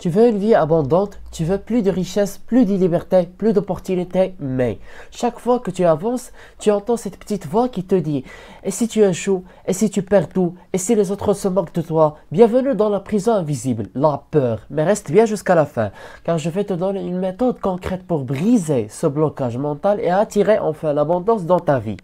Tu veux une vie abondante, tu veux plus de richesse, plus de liberté, plus d'opportunités, mais chaque fois que tu avances, tu entends cette petite voix qui te dit « Et si tu échoues? Et si tu perds tout? Et si les autres se moquent de toi ?» Bienvenue dans la prison invisible, la peur. Mais reste bien jusqu'à la fin, car je vais te donner une méthode concrète pour briser ce blocage mental et attirer enfin l'abondance dans ta vie.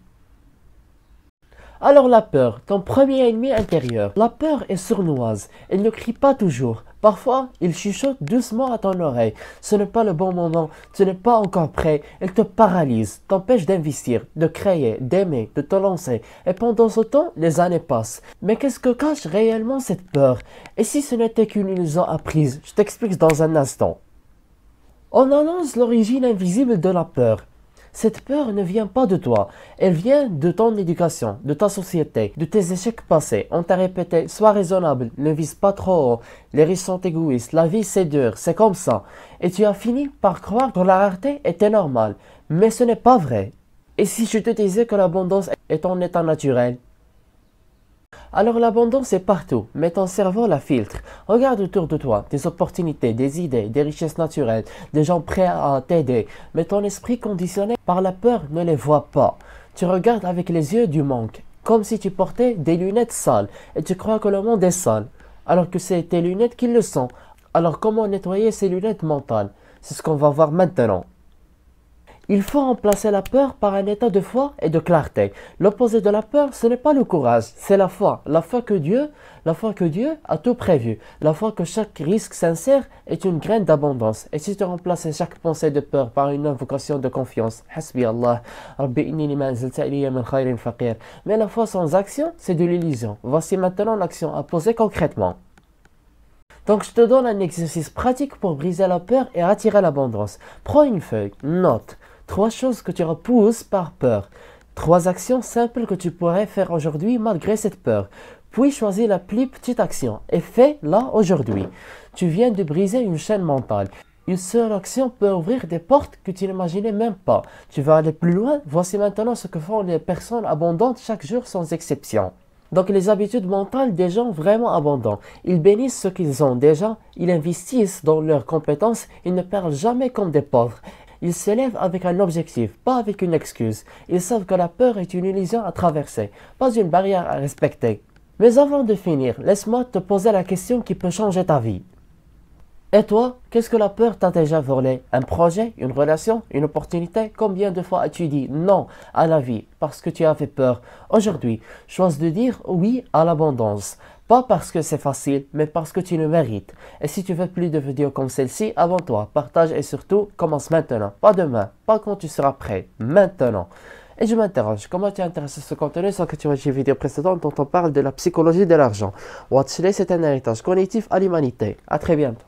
Alors la peur, ton premier ennemi intérieur. La peur est sournoise, elle ne crie pas toujours. Parfois, il chuchote doucement à ton oreille. Ce n'est pas le bon moment, tu n'es pas encore prêt. Elle te paralyse, t'empêche d'investir, de créer, d'aimer, de te lancer. Et pendant ce temps, les années passent. Mais qu'est-ce que cache réellement cette peur? Et si ce n'était qu'une illusion apprise? Je t'explique dans un instant. On annonce l'origine invisible de la peur. Cette peur ne vient pas de toi, elle vient de ton éducation, de ta société, de tes échecs passés. On t'a répété, sois raisonnable, ne vise pas trop haut, les riches sont égoïstes, la vie c'est dur, c'est comme ça. Et tu as fini par croire que la rareté était normale, mais ce n'est pas vrai. Et si je te disais que l'abondance est ton état naturel? Alors l'abondance est partout, mais ton cerveau la filtre. Regarde autour de toi, des opportunités, des idées, des richesses naturelles, des gens prêts à t'aider. Mais ton esprit conditionné par la peur ne les voit pas. Tu regardes avec les yeux du manque, comme si tu portais des lunettes sales et tu crois que le monde est sale, alors que c'est tes lunettes qui le sont. Alors comment nettoyer ces lunettes mentales? C'est ce qu'on va voir maintenant. Il faut remplacer la peur par un état de foi et de clarté. L'opposé de la peur, ce n'est pas le courage, c'est la foi. La foi que Dieu a tout prévu. La foi que chaque risque sincère est une graine d'abondance. Et si tu remplaces chaque pensée de peur par une invocation de confiance, Hasbi Allah, Rabbi inni lima anzalta ilayya min khayrin faqir. Mais la foi sans action, c'est de l'illusion. Voici maintenant l'action à poser concrètement. Donc je te donne un exercice pratique pour briser la peur et attirer l'abondance. Prends une feuille, note 3 choses que tu repousses par peur. 3 actions simples que tu pourrais faire aujourd'hui malgré cette peur. Puis choisis la plus petite action et fais-la aujourd'hui. Tu viens de briser une chaîne mentale. Une seule action peut ouvrir des portes que tu n'imaginais même pas. Tu vas aller plus loin. Voici maintenant ce que font les personnes abondantes chaque jour sans exception. Donc les habitudes mentales des gens vraiment abondants. Ils bénissent ce qu'ils ont déjà, ils investissent dans leurs compétences, ils ne parlent jamais comme des pauvres. Ils se lèvent avec un objectif, pas avec une excuse. Ils savent que la peur est une illusion à traverser, pas une barrière à respecter. Mais avant de finir, laisse-moi te poser la question qui peut changer ta vie. Et toi, qu'est-ce que la peur t'a déjà volé? Un projet, une relation, une opportunité? Combien de fois as-tu dit non à la vie parce que tu avais peur? Aujourd'hui, choisis de dire oui à l'abondance. Pas parce que c'est facile, mais parce que tu le mérites. Et si tu veux plus de vidéos comme celle-ci, abonne-toi, partage et surtout, commence maintenant. Pas demain, pas quand tu seras prêt, maintenant. Et je m'interroge, comment tu es intéressé à ce contenu sans que tu regardes une vidéo précédente dont on parle de la psychologie de l'argent? Watchlist, c'est un héritage cognitif à l'humanité. À très bientôt.